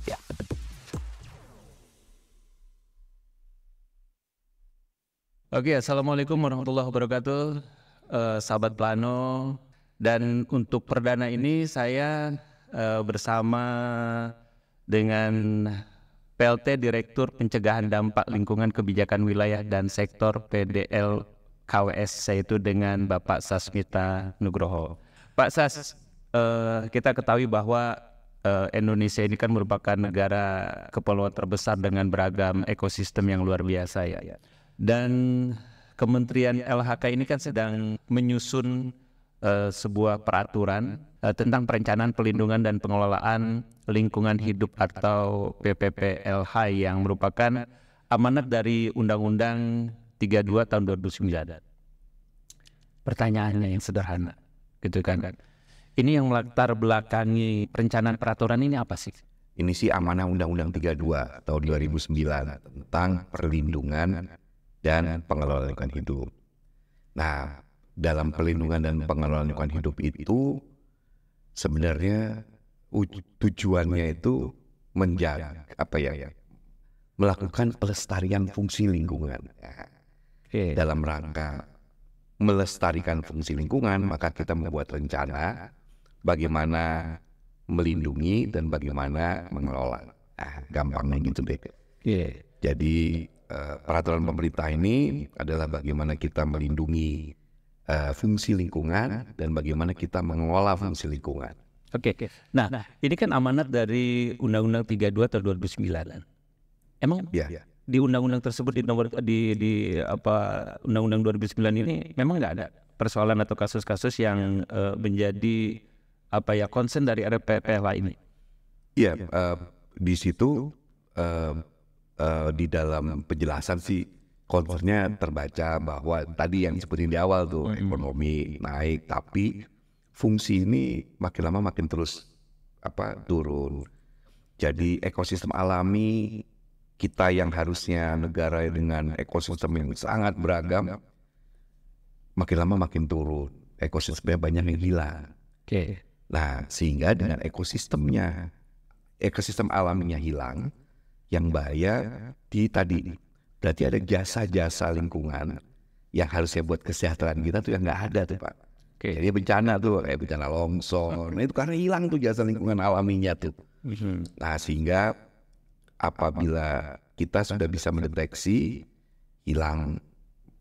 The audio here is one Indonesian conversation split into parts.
Ya. Oke, assalamualaikum warahmatullahi wabarakatuh, sahabat Plano. Dan untuk perdana ini saya bersama dengan PLT Direktur Pencegahan Dampak Lingkungan Kebijakan Wilayah dan Sektor PDL KWS, yaitu dengan Bapak Sasmita Nugroho. Pak Sas, kita ketahui bahwa Indonesia ini kan merupakan negara kepulauan terbesar dengan beragam ekosistem yang luar biasa ya. Dan Kementerian LHK ini kan sedang menyusun sebuah peraturan tentang perencanaan pelindungan dan pengelolaan lingkungan hidup atau PPPLH yang merupakan amanat dari Undang-Undang 32 tahun 2009. Pertanyaannya yang sederhana, gitu kan? Ini yang melatar belakangi perencanaan peraturan ini apa sih? Ini sih amanah Undang-Undang 32 tahun 2009 tentang perlindungan dan pengelolaan lingkungan hidup. Nah, dalam pelindungan dan pengelolaan lingkungan hidup itu sebenarnya tujuannya itu menjaga melakukan pelestarian fungsi lingkungan. Dalam rangka melestarikan fungsi lingkungan, maka kita membuat rencana bagaimana melindungi dan bagaimana mengelola. Gampangnya gitu deh. Jadi peraturan pemerintah ini adalah bagaimana kita melindungi fungsi lingkungan dan bagaimana kita mengelola fungsi lingkungan. Oke. Nah, ini kan amanat dari Undang-Undang 32 tahun 2009. Emang di undang-undang tersebut di Undang-Undang 2009 ini memang nggak ada persoalan atau kasus-kasus yang menjadi concern dari RPPLH ini? Iya, di situ di dalam penjelasan sih concernnya terbaca bahwa tadi yang disebutin di awal tuh ekonomi naik, tapi fungsi ini makin lama makin terus turun. Jadi ekosistem alami kita yang harusnya negara dengan ekosistem yang sangat beragam, makin lama makin turun. Ekosistemnya banyak yang hilang. Nah, sehingga dengan ekosistem alaminya hilang, yang bahaya berarti ada jasa-jasa lingkungan yang harusnya buat kesehatan kita tuh yang nggak ada tuh Pak. Jadi bencana tuh kayak bencana longsor, nah itu karena hilang tuh jasa lingkungan alaminya tuh. Nah, sehingga apabila kita sudah bisa mendeteksi hilang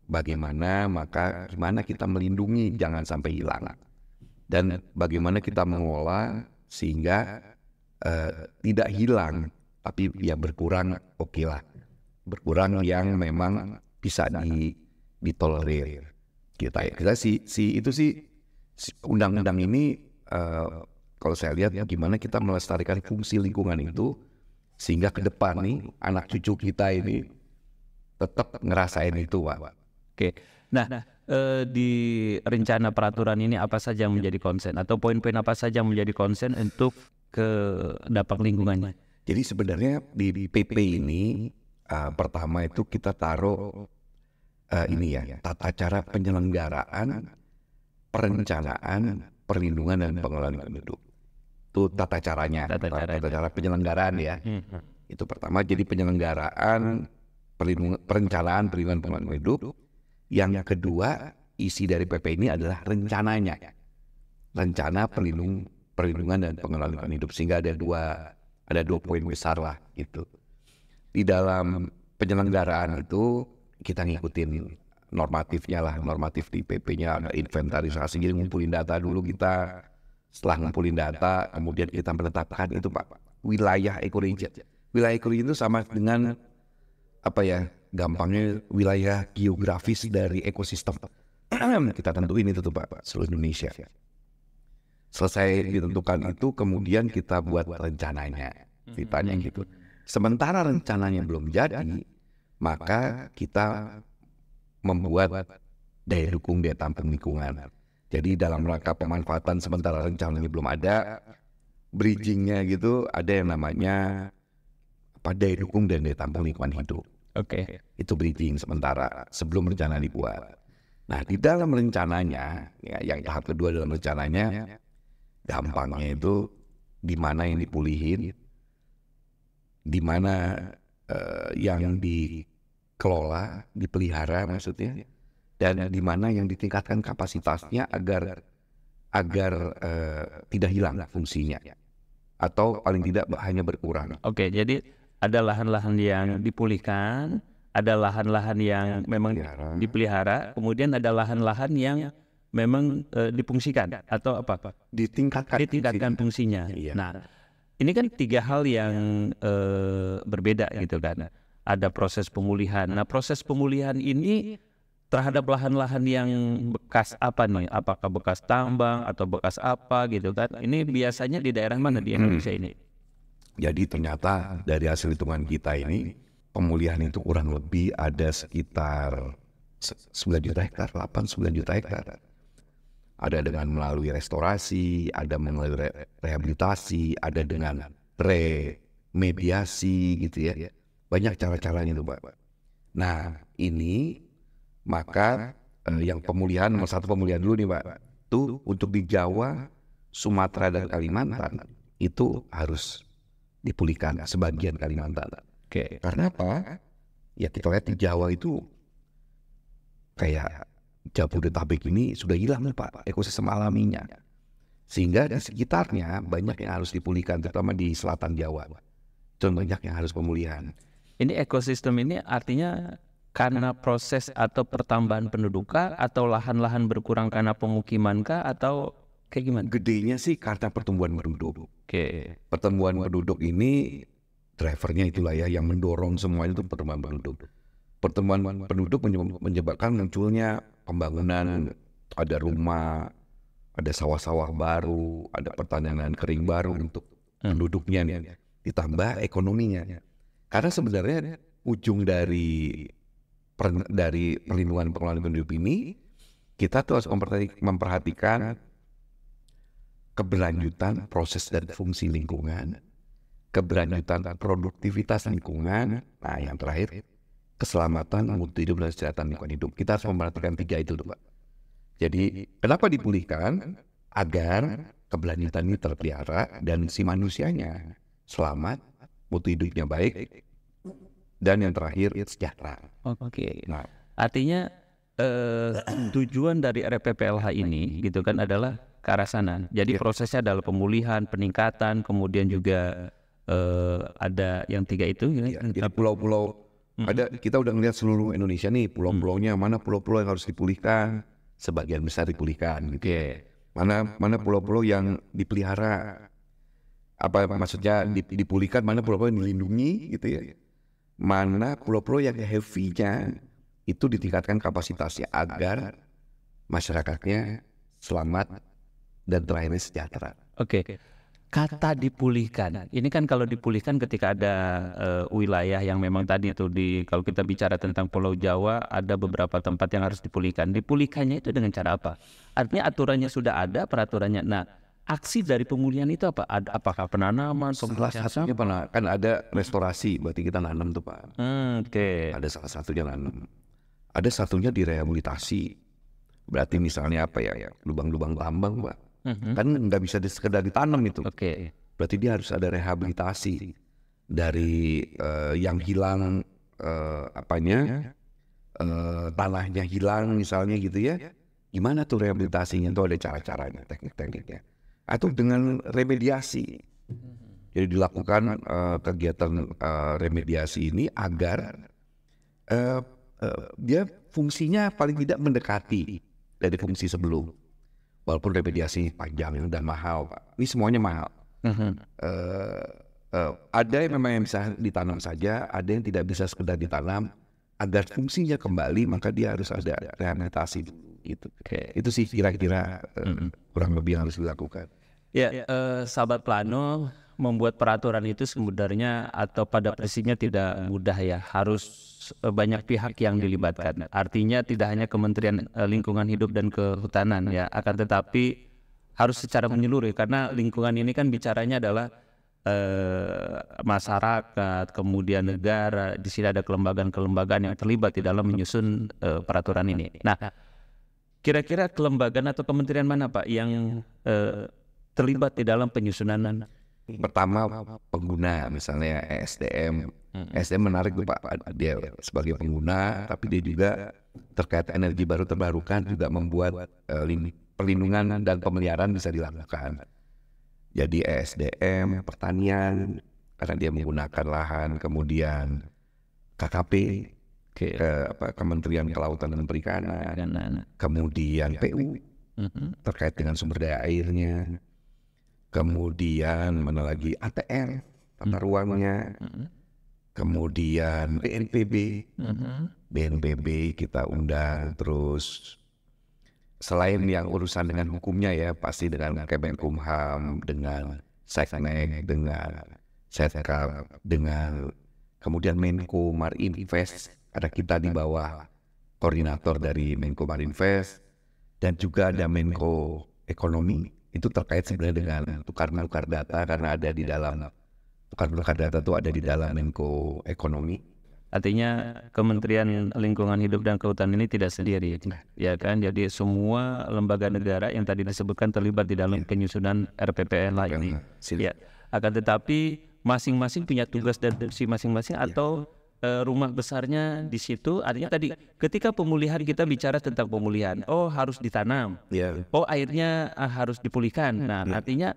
bagaimana, maka gimana kita melindungi jangan sampai hilang, dan bagaimana kita mengolah sehingga tidak hilang tapi ya berkurang, berkurang yang memang bisa ditolerir. Kita undang-undang ini kalau saya lihat gimana kita melestarikan fungsi lingkungan itu sehingga ke depan nih anak cucu kita ini tetap ngerasain itu, Pak. Nah, di rencana peraturan ini apa saja yang menjadi konsen atau poin-poin apa saja yang menjadi konsen untuk ke dampak lingkungannya? Jadi sebenarnya di PP ini pertama itu kita taruh tata cara penyelenggaraan, perencanaan, perlindungan dan pengelolaan lingkungan hidup. Itu tata caranya, tata cara penyelenggaraan ya. Itu pertama, jadi penyelenggaraan, perencanaan, perlindungan, pengelolaan lingkungan hidup. Yang kedua, isi dari PP ini adalah rencananya. Rencana perlindungan dan pengelolaan lingkungan hidup, sehingga ada dua poin besar lah gitu. Di dalam penyelenggaraan itu kita ngikutin normatifnya lah, normatif di PP-nya ada inventarisasi, jadi ngumpulin data dulu kita. Setelah ngumpulin data, kemudian kita menetapkan itu Pak, wilayah ekoregien. Wilayah ekoregien itu sama dengan gampangnya wilayah geografis dari ekosistem. Kita tentuin itu tuh Pak, seluruh Indonesia. Selesai ditentukan itu, kemudian kita buat rencananya, ceritanya gitu. Sementara rencananya belum jadi, maka kita membuat daya dukung daya tampung lingkungan. Jadi dalam rangka pemanfaatan sementara rencananya belum ada, bridgingnya gitu, ada yang namanya daya dukung dan daya tampung lingkungan hidup. Itu bridging sementara sebelum rencana dibuat. Nah, di dalam rencananya, ya, yang tahap kedua dalam rencananya, gampangnya itu di mana yang dipulihin, di mana yang dikelola, dipelihara maksudnya, dan di mana yang ditingkatkan kapasitasnya agar tidak hilang fungsinya, atau paling tidak hanya berkurang. Oke, jadi ada lahan-lahan yang dipulihkan, ada lahan-lahan yang memang dipelihara, kemudian ada lahan-lahan yang memang difungsikan atau apa? Ditingkatkan fungsinya. Iya. Nah, ini kan tiga hal yang berbeda gitu kan. Ada proses pemulihan. Nah, proses pemulihan ini terhadap lahan-lahan yang bekas apa nih? Apakah bekas tambang atau bekas apa gitu kan? Ini biasanya di daerah mana di Indonesia ini? Jadi ternyata dari hasil hitungan kita ini, pemulihan itu kurang lebih ada sekitar 9 juta hektar, 8-9 juta hektar. Ada dengan melalui restorasi, ada melalui rehabilitasi, ada dengan remediasi gitu ya. Banyak cara-caranya tuh Pak. Nah ini maka yang pemulihan, nomor satu pemulihan dulu nih Pak. Itu untuk di Jawa, Sumatera dan Kalimantan itu harus dipulihkan sebagian Kalimantan. Oke. Karena apa? Ya kita lihat di Jawa itu kayak Jabodetabek ini sudah hilang nih Pak ekosistem alaminya. Sehingga di sekitarnya banyak yang harus dipulihkan, terutama di selatan Jawa. Itu banyak yang harus pemulihan. Ini ekosistem ini artinya karena proses atau pertambahan penduduk kah, atau lahan-lahan berkurang karena pemukiman kah, atau kayak gimana? Gedenya sih karena pertumbuhan penduduk. Oke. Pertumbuhan penduduk ini drivernya itulah ya yang mendorong semuanya itu pertumbuhan penduduk. Pertumbuhan penduduk menyebabkan munculnya pembangunan, ada rumah, ada sawah-sawah baru, ada pertanian kering baru untuk penduduknya nih. Ditambah ekonominya. Karena sebenarnya ujung dari perlindungan pengelolaan penduduk ini, kita tuh harus memperhatikan keberlanjutan proses dan fungsi lingkungan, keberlanjutan produktivitas lingkungan, nah yang terakhir keselamatan, mutu hidup dan kesehatan lingkungan hidup. Kita harus memperhatikan tiga itu Pak. Jadi kenapa dipulihkan? Agar keberlanjutan ini terpelihara dan si manusianya selamat, mutu hidupnya baik, dan yang terakhir sejahtera. Oke. Nah, Artinya tujuan dari RPPLH ini gitu kan adalah ke arah sana. Jadi prosesnya adalah pemulihan, peningkatan, kemudian juga ada yang tiga itu. jadi pulau-pulau ada, kita udah ngeliat seluruh Indonesia nih, pulau-pulaunya mana pulau-pulau yang harus dipulihkan, sebagian besar dipulihkan gitu. Mana pulau-pulau yang dipelihara, apa maksudnya dipulihkan, mana pulau-pulau yang dilindungi gitu ya. Mana pulau-pulau yang heavy-nya itu ditingkatkan kapasitasnya agar masyarakatnya selamat dan terakhirnya sejahtera. Oke. Kata dipulihkan, ini kan kalau dipulihkan ketika ada wilayah yang memang tadi itu kalau kita bicara tentang Pulau Jawa ada beberapa tempat yang harus dipulihkan. Dipulihkannya itu dengan cara apa? Artinya aturannya sudah ada, peraturannya. Nah, aksi dari pemulihan itu apa? Apakah penanaman? Salah satunya kan ada restorasi, berarti kita nanam tuh Pak. Oke. Ada salah satunya nanam. Ada satunya direhabilitasi. Berarti misalnya apa ya? Lubang-lubang tambang Pak. Kan nggak bisa sekedar ditanam itu. Oke. Berarti dia harus ada rehabilitasi dari yang hilang tanahnya hilang misalnya gitu ya. Gimana tuh rehabilitasinya? Itu ada cara-caranya, teknik-tekniknya. Atau dengan remediasi. Jadi dilakukan kegiatan remediasi ini agar dia fungsinya paling tidak mendekati dari fungsi sebelum. Walaupun remediasi panjang dan mahal Pak. Ini semuanya mahal. Ada yang memang yang bisa ditanam saja, ada yang tidak bisa sekedar ditanam. Agar fungsinya kembali maka dia harus ada rehabilitasi gitu. Itu sih kira-kira kurang lebih yang harus dilakukan. Ya, sahabat Plano membuat peraturan itu sebenarnya atau pada prinsipnya tidak mudah ya. Harus banyak pihak yang dilibatkan. Artinya tidak hanya Kementerian Lingkungan Hidup dan Kehutanan ya, akan tetapi harus secara menyeluruh karena lingkungan ini kan bicaranya adalah masyarakat, kemudian negara. Di sini ada kelembagaan-kelembagaan yang terlibat di dalam menyusun peraturan ini. Nah, Kira-kira kelembagaan atau kementerian mana Pak yang terlibat di dalam penyusunan? Pertama pengguna, misalnya ESDM. ESDM menarik tuh Pak, dia sebagai pengguna, tapi dia juga terkait energi baru terbarukan juga membuat perlindungan dan pemeliharaan bisa dilakukan. Jadi ESDM, pertanian, karena dia menggunakan lahan, kemudian KKP, Kementerian Kelautan dan Perikanan, kemudian PU terkait dengan sumber daya airnya, kemudian mana lagi ATR, tata ruangnya, kemudian BNPB kita undang, terus selain yang urusan dengan hukumnya ya, pasti dengan Kemenkumham, dengan Seknek, dengan Setkap, dengan kemudian Menko Marinvest, ada kita di bawah koordinator dari Menko Marinvest, dan juga ada Menko Ekonomi, itu terkait sebenarnya dengan tukar-menukar data, karena ada di dalam tukar-menukar data itu ada di dalam Menko Ekonomi. Artinya Kementerian Lingkungan Hidup dan Kehutanan ini tidak sendiri, ya kan? Jadi semua lembaga negara yang tadi disebutkan terlibat di dalam penyusunan RPPLH ini. Ya, akan tetapi masing-masing punya tugas dan fungsi masing-masing atau rumah besarnya di situ. Artinya tadi ketika pemulihan kita bicara tentang pemulihan, oh harus ditanam, oh airnya harus dipulihkan. Nah, artinya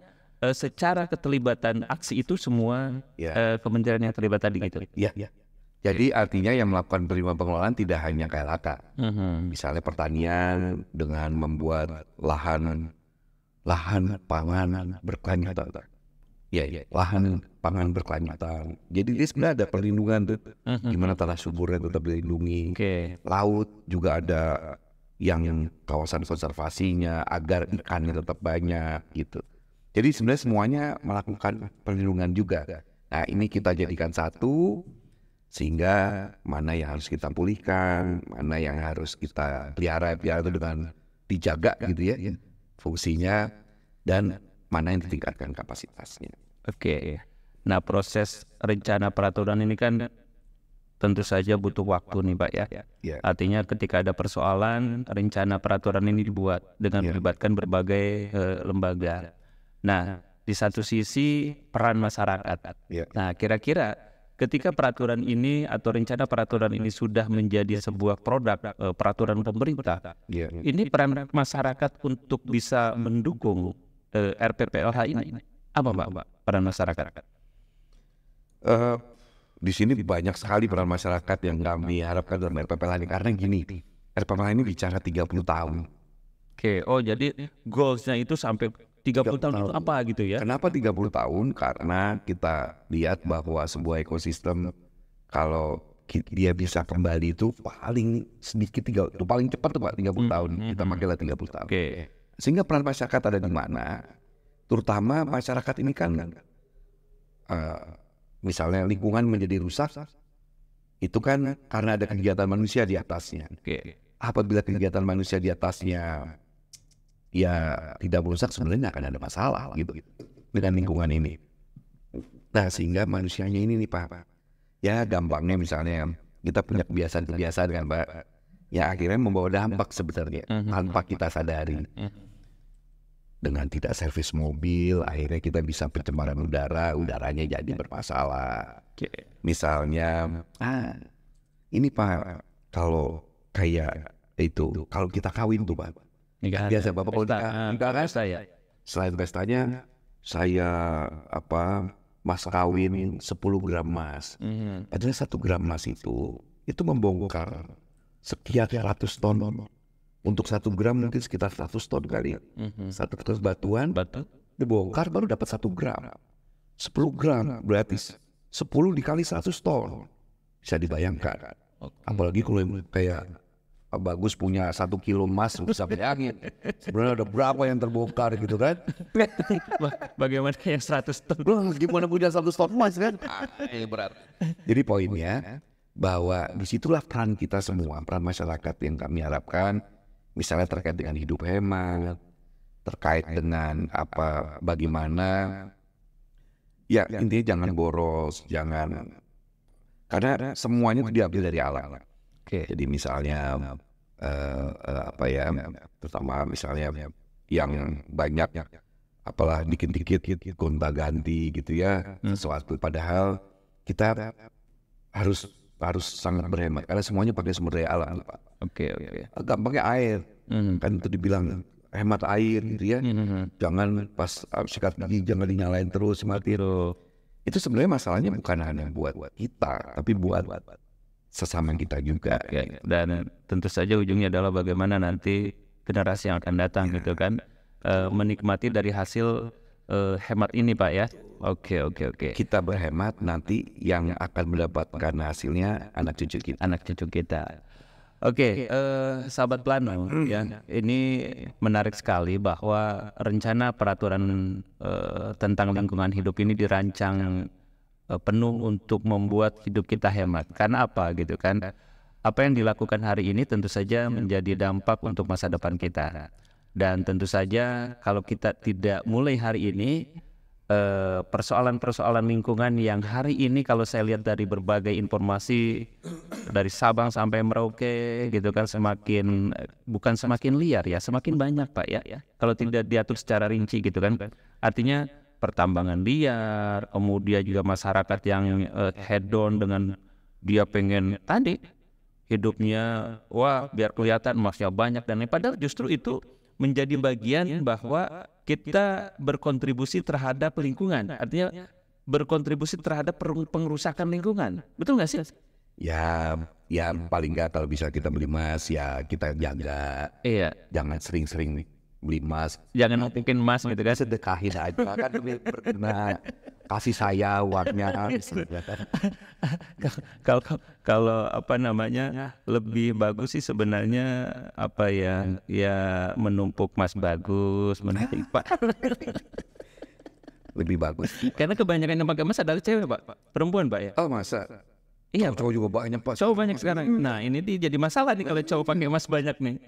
secara keterlibatan aksi itu semua kementerian yang terlibat tadi gitu. Jadi artinya yang melakukan penerima pengelolaan tidak hanya KLHK. Misalnya pertanian dengan membuat lahan pangan berkelanjutan. Lahan pangan berkelanjutan. Jadi dia sebenarnya ada perlindungan tuh. Gimana tanah suburnya tetap dilindungi. Laut juga ada yang kawasan konservasinya agar ikannya tetap banyak gitu. Jadi sebenarnya semuanya melakukan perlindungan juga. Nah, ini kita jadikan satu, sehingga mana yang harus kita pulihkan, mana yang harus kita pelihara itu dengan dijaga gitu ya fungsinya, dan mana yang ditingkatkan kapasitasnya. Nah, proses rencana peraturan ini kan tentu saja butuh waktu nih Pak ya. Artinya ketika ada persoalan, rencana peraturan ini dibuat dengan melibatkan berbagai lembaga. Nah, di satu sisi peran masyarakat. Nah, kira-kira ketika peraturan ini atau rencana peraturan ini sudah menjadi sebuah produk peraturan pemerintah, ini peran masyarakat untuk bisa mendukung RPPLH ini apa Pak peran masyarakat? Di sini banyak sekali peran masyarakat yang kami harapkan dalam RPPLH ini, karena gini, RPPLH ini bicara 30 tahun. Oh jadi goalsnya itu sampai 30 tahun itu apa gitu ya? Kenapa 30 tahun? Karena kita lihat bahwa sebuah ekosistem kalau dia bisa kembali itu paling sedikit itu paling cepat tuh Pak 30 tahun. Kita pakailah 30 tahun. Sehingga peran masyarakat ada di mana? Terutama masyarakat ini kan misalnya lingkungan menjadi rusak, itu kan karena ada kegiatan manusia di atasnya. Apabila kegiatan manusia di atasnya ya tidak merusak, sebenarnya akan ada masalah gitu dengan lingkungan ini. Nah, sehingga manusianya ini nih Pak, ya gampangnya misalnya kita punya kebiasaan kan Pak, ya akhirnya membawa dampak sebenarnya tanpa kita sadari. Dengan tidak servis mobil, akhirnya kita bisa pencemaran udaranya jadi bermasalah. Misalnya, ini Pak, kalau kayak itu, kalau kita kawin tuh Pak, biasa Bapak kalau nikah kan, selain pestanya, saya mas kawin 10 gram emas. Padahal 1 gram emas itu membongkar sekian ratus ton. Untuk 1 gram mungkin sekitar 100 ton kali. 1 kertas batuan dibongkar baru dapat 1 gram. 10 gram berarti 10 dikali 100 ton. Bisa dibayangkan. Apalagi kalau kayak Pak Bagus punya 1 kilo emas, bisa bayangin sebenarnya ada berapa yang terbongkar gitu kan. Bagaimana yang 100 ton? Gimana punya 100 ton emas kan? Berat. Jadi poinnya bahwa disitulah peran kita semua, peran masyarakat yang kami harapkan. Misalnya terkait dengan hidup hemat, terkait dengan bagaimana, ya intinya jangan boros, karena semuanya itu diambil dari alam. Jadi misalnya apa ya, terutama misalnya yang banyak apalah dikit-dikit gonta-ganti gitu ya sesuatu, padahal kita harus sangat berhemat karena semuanya pakai sumber daya alam Pak. Oke. Gampangnya air, kan itu dibilang hemat air gitu ya. Jangan pas sikat gigi jangan dinyalain terus matiin. Itu sebenarnya masalahnya bukan hanya buat kita, tapi buat sesama kita juga. Dan tentu saja ujungnya adalah bagaimana nanti generasi yang akan datang gitu kan menikmati dari hasil hemat ini Pak ya. Oke. Kita berhemat, nanti yang akan mendapatkan hasilnya anak cucu kita. Oke, sahabat Plano, ya ini menarik sekali bahwa rencana peraturan tentang lingkungan hidup ini dirancang penuh untuk membuat hidup kita hemat. Karena apa gitu kan? Apa yang dilakukan hari ini tentu saja menjadi dampak untuk masa depan kita. Dan tentu saja kalau kita tidak mulai hari ini, persoalan-persoalan lingkungan yang hari ini kalau saya lihat dari berbagai informasi dari Sabang sampai Merauke gitu kan bukan semakin liar ya, semakin banyak Pak ya. Kalau tidak diatur secara rinci gitu kan. Artinya pertambangan liar, kemudian juga masyarakat yang hedon dengan dia pengen tadi hidupnya biar kelihatan emasnya banyak dan lain, padahal justru itu menjadi bagian bahwa kita berkontribusi terhadap lingkungan, artinya berkontribusi terhadap pengerusakan lingkungan, betul nggak sih? Ya paling nggak kalau bisa kita beli emas ya kita jaga. Iya. Jangan sering-sering beli emas. Jangan mungkin emas gitu kan. Sedekahin aja kan demi berguna. Kasih saya uangnya. Kalau apa namanya lebih bagus sih sebenarnya apa ya menumpuk emas bagus, menumpuk lebih bagus. Karena kebanyakan yang pakai emas adalah cewek Pak, perempuan Pak ya. Oh masa? Iya, cowok juga banyak Pak. Cowok banyak sekarang. Nah ini jadi masalah nih kalau cowok pakai emas banyak nih.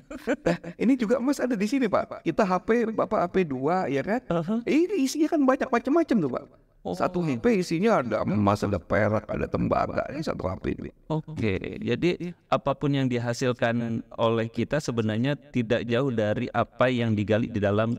Ini juga emas ada di sini Pak. Kita HP Bapak HP 2 ya kan? Ini isinya kan banyak macam-macam tuh Pak. Satu HP isinya ada emas, ada perak, ada tembaga. Ini satu HP ini. Oke, jadi apapun yang dihasilkan oleh kita sebenarnya tidak jauh dari apa yang digali di dalam.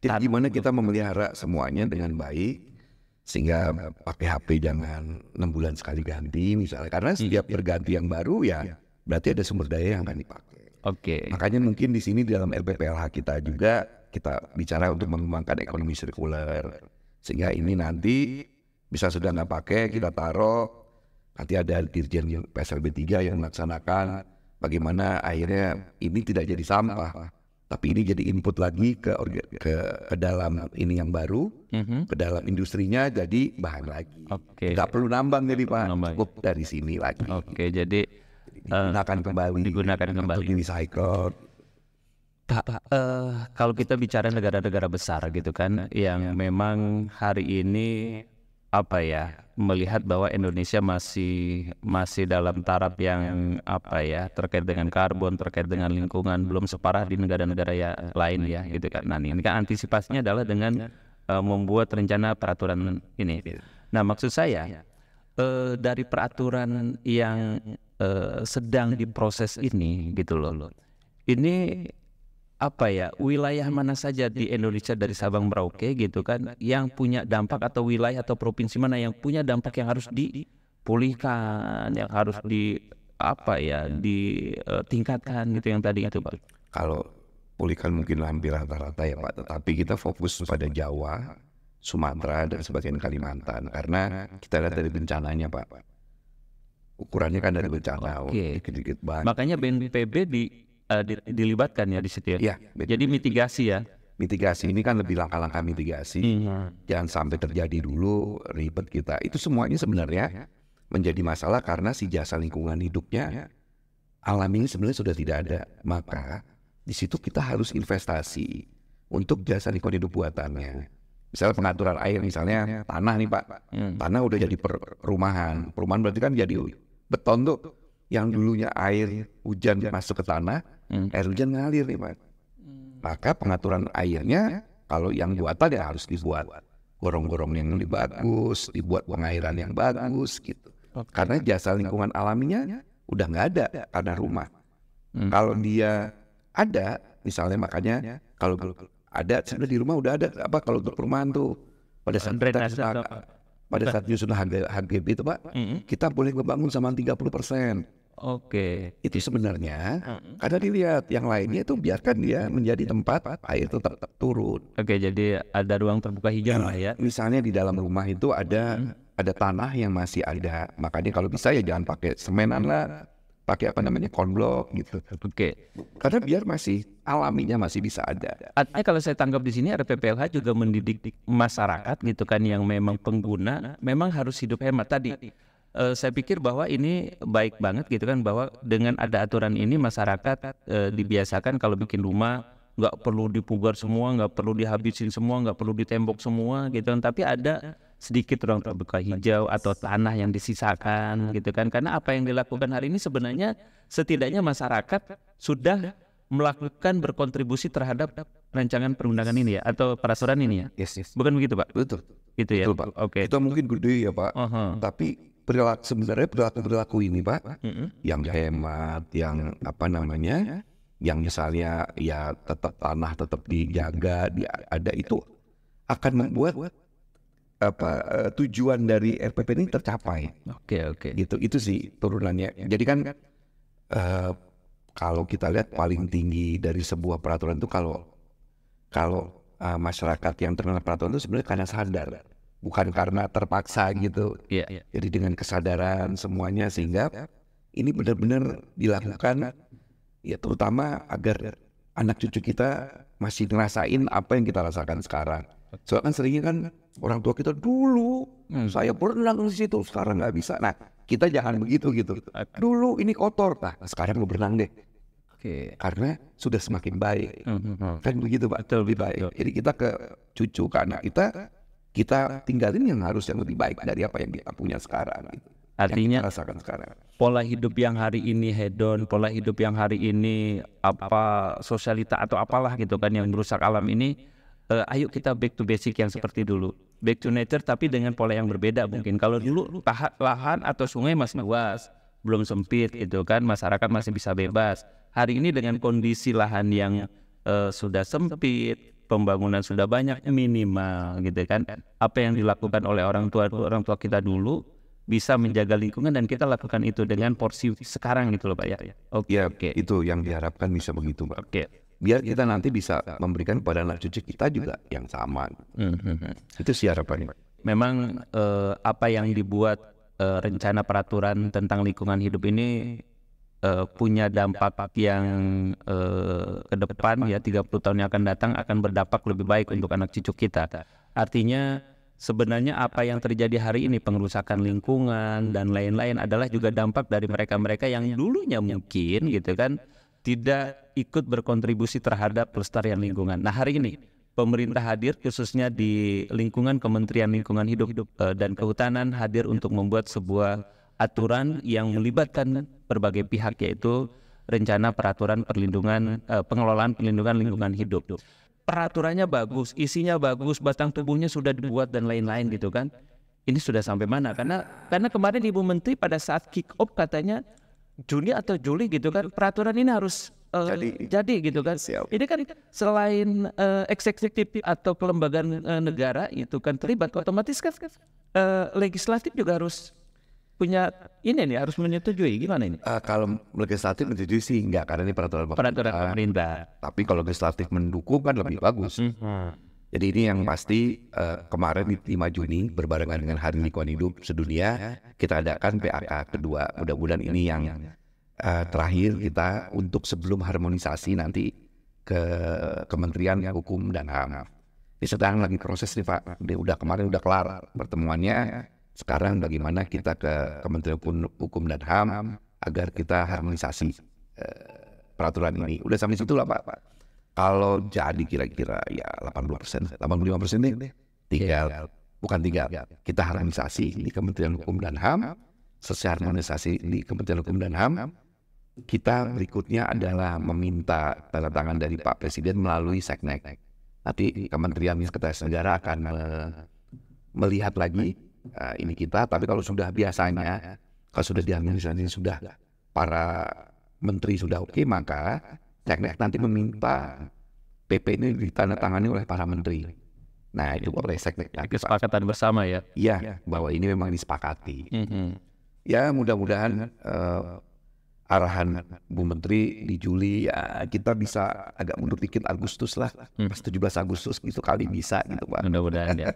Jadi gimana kita memelihara semuanya dengan baik sehingga pakai HP jangan 6 bulan sekali ganti misalnya, karena setiap berganti yang baru ya berarti ada sumber daya yang akan dipakai. Oke. Makanya mungkin di sini di dalam LPPLH kita juga kita bicara untuk mengembangkan ekonomi sirkuler. Sehingga ini nanti bisa sudah nggak pakai kita taruh, nanti ada dirjen PSLB 3 yang melaksanakan bagaimana akhirnya ini tidak jadi sampah, tapi ini jadi input lagi ke dalam ini yang baru, ke dalam industrinya jadi bahan lagi. Nggak perlu nambang jadi Pak, cukup dari sini lagi. Oke, jadi digunakan kembali untuk di recycle. Pak, kalau kita bicara negara-negara besar gitu kan, yang memang hari ini apa ya melihat bahwa Indonesia masih dalam taraf yang apa ya terkait dengan karbon, terkait dengan lingkungan belum separah di negara-negara lain ya gitu kan. Nah ini kan antisipasinya adalah dengan membuat rencana peraturan ini. Nah maksud saya dari peraturan yang sedang diproses ini gitu loh, ini apa ya wilayah mana saja di Indonesia dari Sabang Merauke gitu kan yang punya dampak, atau wilayah atau provinsi mana yang punya dampak yang harus dipulihkan, yang harus ditingkatkan gitu yang tadi itu Pak. Kalau pulihkan mungkin hampir rata-rata ya Pak, tetapi kita fokus pada Jawa, Sumatera dan sebagian Kalimantan karena kita lihat dari bencananya Pak. Ukurannya kan dari bencana dikit-dikit banget. Makanya BNPB dilibatkan ya di situ ya. Jadi mitigasi ya. Mitigasi ini kan lebih langkah-langkah mitigasi. Jangan sampai terjadi dulu ribet kita. Itu semuanya sebenarnya menjadi masalah karena si jasa lingkungan hidupnya alam ini sebenarnya sudah tidak ada. Maka di situ kita harus investasi untuk jasa lingkungan hidup buatannya. Misalnya pengaturan air, misalnya tanah nih Pak. Tanah udah jadi perumahan. Perumahan berarti kan jadi beton tuh. Yang dulunya air hujan masuk ke tanah, air hujan ngalir nih Pak. Maka pengaturan airnya kalau yang buatan ya harus dibuat gorong-gorong yang lebih bagus, dibuat pengairan yang bagus gitu. Karena jasa lingkungan alaminya udah nggak ada karena rumah. Kalau dia ada, misalnya makanya kalau ada sebenarnya di rumah udah ada apa kalau untuk perumahan tuh pada saat nyusun HGB itu Pak, kita boleh ngebangun sama 30%. Oke. Itu sebenarnya karena dilihat yang lainnya itu biarkan dia menjadi tempat air tetap turun. Oke, jadi ada ruang terbuka hijau lah ya. Misalnya di dalam rumah itu ada tanah yang masih ada, makanya kalau bisa ya jangan pakai semenan lah, pakai konblok gitu. Oke. Karena biar masih alaminya masih bisa ada. Artinya kalau saya tangkap di sini RPPLH juga mendidik masyarakat gitu kan yang memang pengguna memang harus hidup hemat tadi. Saya pikir bahwa ini baik banget gitu kan, bahwa dengan ada aturan ini masyarakat dibiasakan kalau bikin rumah nggak perlu dipugar semua, nggak perlu dihabisin semua, nggak perlu ditembok semua gitu kan, tapi ada sedikit ruang terbuka hijau atau tanah yang disisakan gitu kan, karena apa yang dilakukan hari ini sebenarnya setidaknya masyarakat sudah melakukan berkontribusi terhadap rancangan perundangan ini ya atau peraturan ini ya. Yes. Bukan begitu Pak? Betul. Gitu ya. Betul, Pak. Oke. Itu mungkin gede ya Pak. Tapi sebenarnya perilaku ini Pak, yang hemat, yang yang misalnya ya tetap tanah tetap dijaga, ada itu akan membuat tujuan dari RPP ini tercapai. Oke. Gitu, itu sih turunannya. Jadi kan kalau kita lihat paling tinggi dari sebuah peraturan itu kalau masyarakat yang terkena peraturan itu sebenarnya karena sadar, bukan karena terpaksa gitu. Iya. Jadi dengan kesadaran semuanya sehingga ini benar-benar dilakukan ya, terutama agar anak cucu kita masih ngerasain apa yang kita rasakan sekarang. Soalnya kan seringnya kan orang tua kita dulu saya berenang di situ, sekarang nggak bisa. Nah kita jangan begitu gitu. Dulu ini kotor, nah sekarang lu berenang deh. Oke. Karena sudah semakin baik. Kan begitu Pak, lebih baik. Jadi kita ke cucu, ke anak kita tinggalin yang lebih baik dari apa yang kita punya sekarang. Gitu. Artinya yang kita rasakan sekarang. Pola hidup yang hari ini hedon, pola hidup yang hari ini sosialita atau apalah gitu kan yang merusak alam ini, ayo kita back to basic yang seperti dulu, back to nature tapi dengan pola yang berbeda mungkin. Kalau dulu lahan atau sungai masih luas, belum sempit gitu kan, masyarakat masih bisa bebas. Hari ini dengan kondisi lahan yang sudah sempit, pembangunan sudah banyak, minimal gitu kan. Apa yang dilakukan oleh orang tua kita dulu bisa menjaga lingkungan dan kita lakukan itu dengan porsi sekarang gitu loh Pak ya. Oke. Itu yang diharapkan bisa begitu Pak. Oke. Biar kita nanti bisa memberikan kepada anak cucu kita juga yang sama. Itu sih harapannya. Memang apa yang dibuat rencana peraturan tentang lingkungan hidup ini punya dampak yang ke depan ya 30 tahun yang akan datang akan berdampak lebih baik untuk anak cucu kita. Artinya sebenarnya apa yang terjadi hari ini, pengerusakan lingkungan dan lain-lain adalah juga dampak dari mereka-mereka yang dulunya mungkin gitu kan tidak ikut berkontribusi terhadap pelestarian lingkungan. Nah hari ini pemerintah hadir khususnya di lingkungan Kementerian Lingkungan Hidup dan Kehutanan hadir untuk membuat sebuah aturan yang melibatkan berbagai pihak, yaitu rencana peraturan pengelolaan perlindungan lingkungan hidup. Peraturannya bagus, isinya bagus, batang tubuhnya sudah dibuat dan lain-lain gitu kan. Ini sudah sampai mana? Karena kemarin Ibu Menteri pada saat kick off katanya Juni atau Juli gitu kan, peraturan ini harus jadi gitu kan. Ini kan selain eksekutif atau kelembagaan negara itu kan terlibat, otomatis kan legislatif juga harus punya ini nih, harus menyetujui. Gimana ini? Kalau legislatif menyetujui sih enggak, karena ini peraturan pemerintah. Tapi kalau legislatif mendukung kan lebih bagus. Jadi ini yang pasti kemarin di 5 Juni berbarengan dengan Hari Lingkungan Hidup Sedunia kita adakan PAK kedua. Mudah-mudahan ini yang terakhir kita untuk sebelum harmonisasi nanti ke Kementerian Hukum dan HAM. Ini sedang lagi proses nih Pak. Kemarin udah kelar pertemuannya. Sekarang bagaimana kita ke Kementerian Hukum dan HAM agar kita harmonisasi peraturan ini. Udah sampai situ lah Pak. Kalau jadi kira-kira ya 80%, 85% deh. Tinggal kita harmonisasi di Kementerian Hukum dan HAM. Selesai harmonisasi di Kementerian Hukum dan HAM, kita berikutnya adalah meminta tanda tangan dari Pak Presiden melalui Seknek. Nanti Kementerian Sekretaris Negara akan melihat lagi ini kita. Tapi kalau sudah biasanya, kalau sudah diharmonisasi sudah para menteri sudah oke, maka Seknek nanti meminta PP ini ditandatangani oleh para menteri. Nah itu oleh Seknek nanti, Pak. Kesepakatan bersama ya. Iya, bahwa ini memang disepakati. Mhm. Ya mudah-mudahan arahan Bu Menteri di Juli ya kita bisa agak mundur dikit Agustus lah. Pas 17 Agustus gitu kali bisa gitu Pak. Mudah-mudahan ya.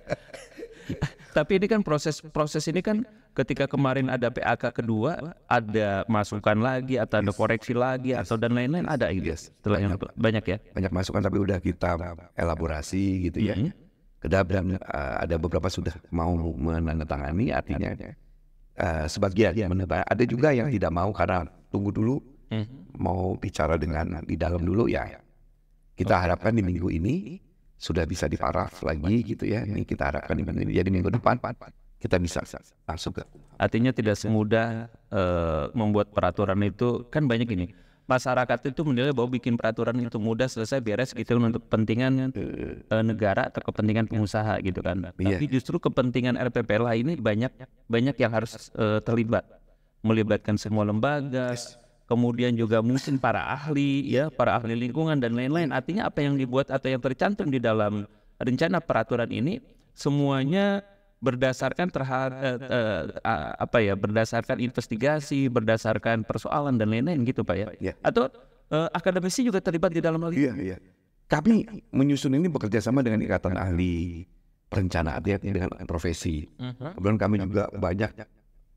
Tapi ini kan proses ini kan ketika kemarin ada PAK kedua, ada masukan lagi atau ada koreksi lagi atau dan lain-lain ada gitu. Setelah yang banyak ya. Banyak masukan tapi udah kita elaborasi gitu ya. Kedap dan ada beberapa sudah mau menandatangani, artinya sebagian menandatangani. Ada juga yang tidak mau karena tunggu dulu, mau bicara dengan di dalam dulu ya. Kita harapkan di minggu ini sudah bisa diparaf lagi gitu ya. Ini kita harapkan di minggu ini. Jadi minggu depan kita bisa masuk ke. Artinya tidak semudah membuat peraturan itu, kan banyak ini. Masyarakat itu menilai bahwa bikin peraturan itu mudah, selesai, beres gitu untuk kepentingan negara atau kepentingan pengusaha gitu kan. Tapi justru kepentingan RPPLH ini banyak yang harus terlibat, melibatkan semua lembaga, kemudian juga mungkin para ahli ya, para ahli lingkungan dan lain-lain. Artinya apa yang dibuat atau yang tercantum di dalam rencana peraturan ini semuanya berdasarkan berdasarkan investigasi, berdasarkan persoalan dan lain-lain gitu Pak ya. Atau akademisi juga terlibat di dalam hal itu. Iya. Kami menyusun ini bekerja sama dengan Ikatan Ahli Perencanaan ya, dengan profesi. Kemudian kami juga banyak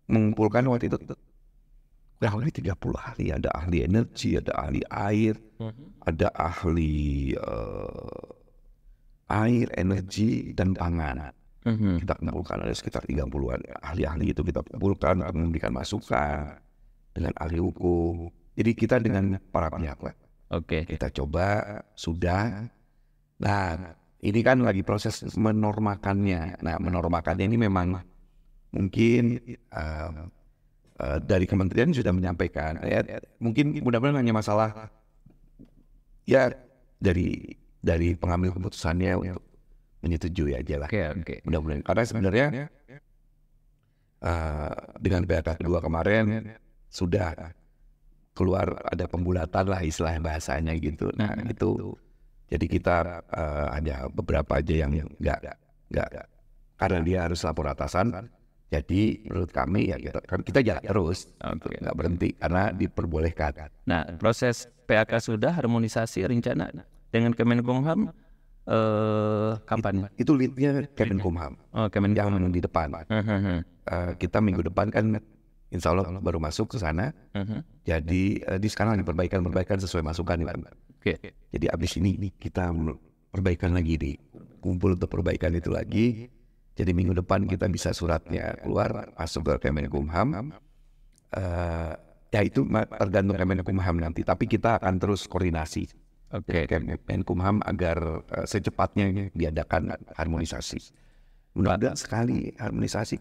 mengumpulkan waktu itu kurang lebih 30 ahli. Ada ahli energi, ada ahli air, ada ahli air, energi, dan pangan. Kita kumpulkan ada sekitar 30-an ahli-ahli itu kita kumpulkan, memberikan masukan dengan ahli hukum. Jadi kita dengan para pihak lah. Kita coba sudah. Nah ini kan lagi proses menormakannya. Nah menormakannya ini memang mungkin dari kementerian sudah menyampaikan. Ya, mungkin mudah-mudahan hanya masalah ya dari pengambil keputusannya untuk menyetujui aja lah. Mudah-mudahan karena sebenarnya dengan PAK kedua kemarin sudah keluar ada pembulatan lah istilah bahasanya gitu. Nah itu jadi kita ada beberapa aja yang nggak karena dia harus lapor atasan. Jadi menurut kami ya kita jalan terus, nggak berhenti karena diperbolehkan. Nah proses PAK sudah, harmonisasi rencana dengan Kemenkumham kapan? Itu leadnya Kemenkumham. Yang di depan. Kita minggu depan kan insya Allah baru masuk ke sana. Jadi di sekarang perbaikan sesuai masukan. Jadi abis ini kita perbaikan lagi kumpul untuk perbaikan itu lagi. Jadi minggu depan kita bisa suratnya keluar masuk ke Kemenkumham. Ya itu tergantung Kemenkumham nanti. Tapi kita akan terus koordinasi. Kemenkumham agar secepatnya diadakan harmonisasi. Mudah-mudahan sekali harmonisasi.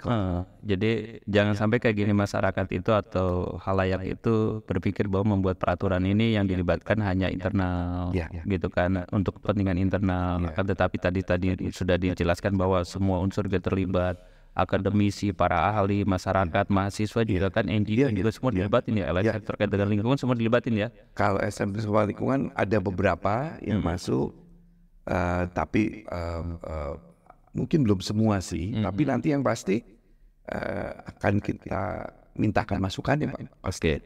Jadi jangan sampai kayak gini masyarakat itu atau halayak itu berpikir bahwa membuat peraturan ini yang dilibatkan hanya internal, gitu kan, untuk kepentingan internal. Tetapi tadi sudah dijelaskan bahwa semua unsur juga terlibat. Akademisi, para ahli, masyarakat, mahasiswa juga kan, NGO juga semua dilibatin ya, LSM terkait dengan lingkungan semua dilibatin ya. Kalau SM soal lingkungan ada beberapa yang masuk, tapi mungkin belum semua sih. Tapi nanti yang pasti akan kita mintakan masukannya Pak. Oke.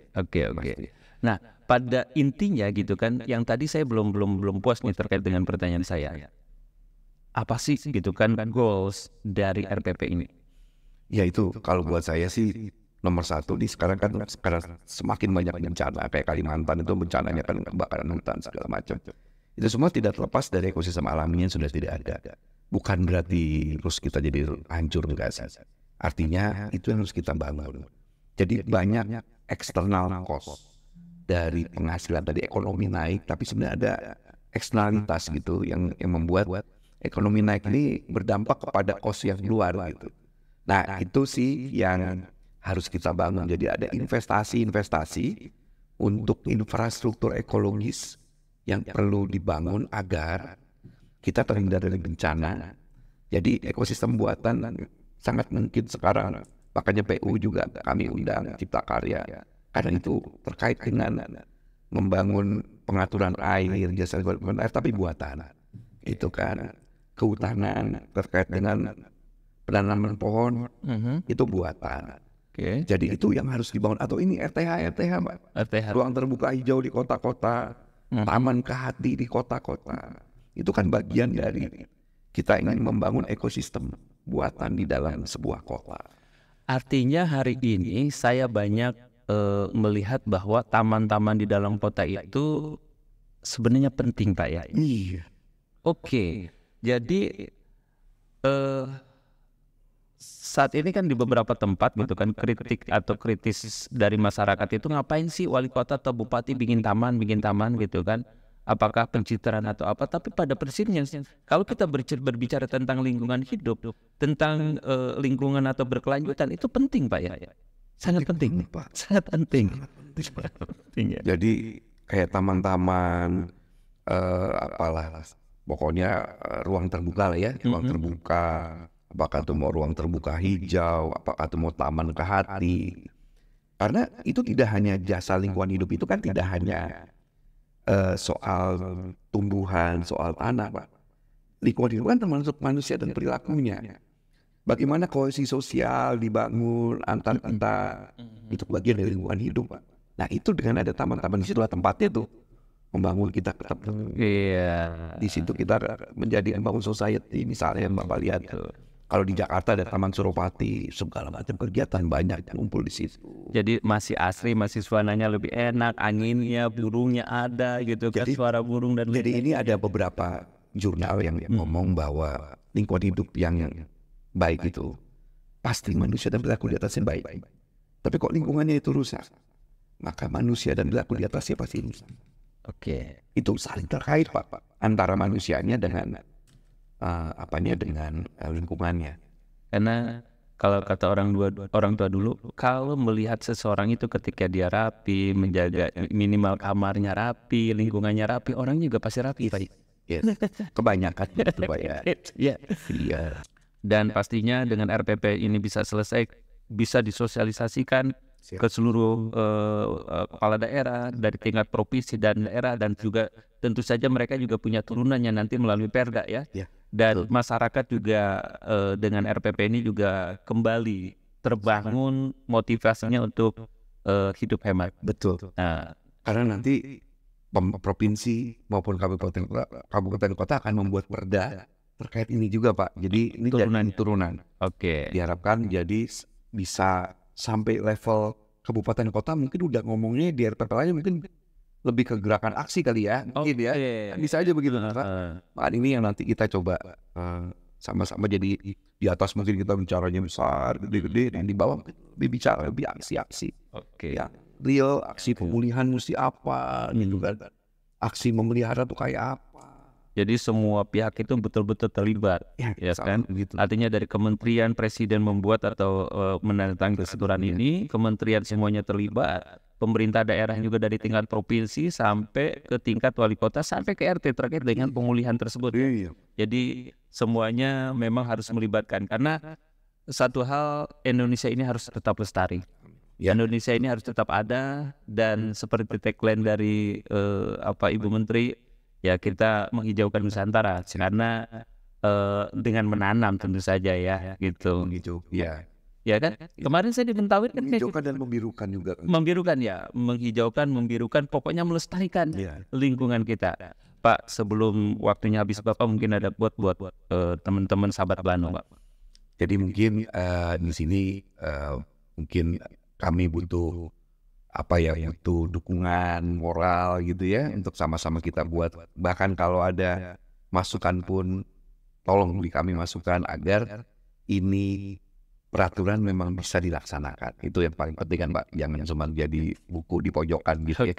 Nah pada intinya gitu kan, yang tadi saya belum puas nih terkait dengan pertanyaan saya. Apa sih gitu kan goals dari RPP ini? Ya itu kalau buat saya sih nomor satu nih sekarang semakin banyak bencana kayak Kalimantan itu bencananya kan kebakaran hutan segala macam. Itu semua tidak terlepas dari ekosistem alaminya sudah tidak ada. Bukan berarti terus kita jadi hancur enggak sih. Artinya itu yang harus kita bangun. Jadi banyak eksternal cost dari penghasilan tadi ekonomi naik, tapi sebenarnya ada eksternalitas gitu yang membuat ekonomi naik ini berdampak kepada cost yang luar gitu. Nah itu sih yang harus kita bangun. Jadi ada investasi untuk infrastruktur ekologis yang perlu dibangun agar kita terhindar dari bencana. Jadi ekosistem buatan sangat mungkin sekarang. Makanya PU juga kami undang Cipta Karya. Karena itu terkait dengan membangun pengaturan air, jasa lingkungan air, tapi buatan. Itu kan kehutanan terkait dengan penanaman pohon, itu buatan. Jadi itu yang harus dibangun. Atau ini RTH Pak. Ruang terbuka hijau di kota-kota, taman kehati di kota-kota. Itu kan bagian dari kita ingin membangun ekosistem buatan di dalam sebuah kota. Artinya hari ini saya banyak melihat bahwa taman-taman di dalam kota itu sebenarnya penting Pak ya. Iya. Oke, jadi saat ini kan di beberapa tempat gitu kan kritik atau kritis dari masyarakat itu, ngapain sih wali kota atau bupati bikin taman gitu kan? Apakah pencitraan atau apa? Tapi pada prinsipnya kalau kita berbicara tentang lingkungan hidup, tentang lingkungan atau berkelanjutan, itu penting Pak ya. Sangat penting Pak. Sangat penting. Ya. Jadi kayak taman-taman apalah, pokoknya ruang terbuka lah ya, ruang terbuka. Apakah itu mau ruang terbuka hijau, apakah itu mau taman kehati. Karena itu tidak hanya jasa lingkungan hidup, itu kan tidak hanya soal tumbuhan, soal tanah Pak. Lingkungan hidup kan termasuk manusia dan perilakunya. Bagaimana kohesi sosial dibangun antar kita, itu bagian dari lingkungan hidup Pak. Nah itu dengan ada taman-taman, di situ tempatnya tuh membangun kita ketemu. Di situ kita menjadi membangun society, misalnya Bapak lihat. Kalau di Jakarta ada Taman Suropati, segala macam kegiatan banyak ngumpul di situ. Jadi masih asri, masih suasananya lebih enak, anginnya, burungnya ada gitu kan, suara burung dan jadi ini ada beberapa jurnal yang ngomong bahwa lingkungan hidup yang baik itu pasti manusia dan perilaku di atasnya baik. Tapi kok lingkungannya itu rusak, maka manusia dan perilaku di atasnya pasti rusak. Itu saling terkait Pak, antara manusianya dengan dengan lingkungannya. Karena kalau kata orang tua dulu, kalau melihat seseorang itu ketika dia rapi, menjaga minimal kamarnya rapi, lingkungannya rapi, orang juga pasti rapi Pak. Yes. Kebanyakan gitu Pak ya. Iya. Dan pastinya dengan RPP ini bisa selesai, bisa disosialisasikan ke seluruh kepala daerah dari tingkat provinsi dan daerah, dan juga tentu saja mereka juga punya turunannya nanti melalui Perda ya. Dan masyarakat juga dengan RPP ini juga kembali terbangun motivasinya untuk hidup hemat. Betul. Nah, karena nanti provinsi maupun kabupaten kota akan membuat perda terkait ini juga Pak. Jadi ini turunan. Diharapkan jadi bisa sampai level kabupaten kota, mungkin udah ngomongnya di RPP aja mungkin lebih ke gerakan aksi kali ya, mungkin ya. Bisa aja begitu Pak. Ini yang nanti kita coba sama-sama, jadi di atas mungkin kita bicaranya besar, gede-gede, dan di bawah lebih bicara lebih aksi-aksi. Ya, real aksi pemulihan mesti apa gitu kan. Aksi memelihara tuh kayak apa. Jadi semua pihak itu betul-betul terlibat, ya kan? Gitu. Artinya dari kementerian, presiden membuat atau menandatangani keseturuan ini, kementerian semuanya terlibat, pemerintah daerah juga dari tingkat provinsi sampai ke tingkat wali kota sampai ke RT terkait dengan pemulihan tersebut. Jadi semuanya memang harus melibatkan, karena satu hal, Indonesia ini harus tetap lestari. Indonesia ini harus tetap ada, dan seperti tagline dari Ibu Menteri, ya kita menghijaukan Nusantara karena dengan menanam tentu saja ya gitu. Ya kan? Kemarin saya di Mentawai kan menghijaukan dan membirukan juga. Membirukan ya, menghijaukan, membirukan, pokoknya melestarikan lingkungan kita. Pak, sebelum waktunya habis, Bapak mungkin ada buat teman-teman sahabat Plano, Pak. Jadi mungkin di sini mungkin kami butuh butuh dukungan moral gitu ya, untuk sama-sama kita buat. Bahkan kalau ada masukan pun tolong beri kami masukan agar ini peraturan memang bisa dilaksanakan. Itu yang paling penting kan Pak, jangan cuma jadi buku di pojokan gitu ya.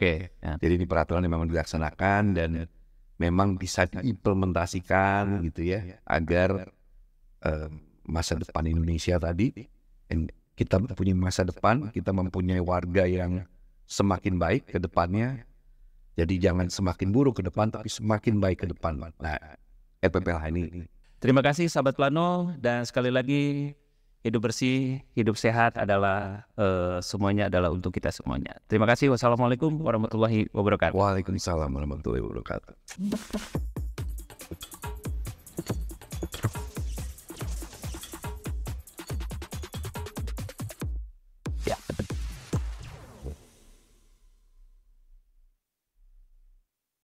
Jadi ini peraturan memang dilaksanakan dan memang bisa diimplementasikan gitu ya, agar masa depan Indonesia tadi, kita punya masa depan, kita mempunyai warga yang semakin baik ke depannya. Jadi jangan semakin buruk ke depan, tapi semakin baik ke depan. Nah, RPPLH ini. Terima kasih sahabat Plano, dan sekali lagi hidup bersih, hidup sehat adalah semuanya adalah untuk kita semuanya. Terima kasih. Wassalamualaikum warahmatullahi wabarakatuh. Waalaikumsalam warahmatullahi wabarakatuh.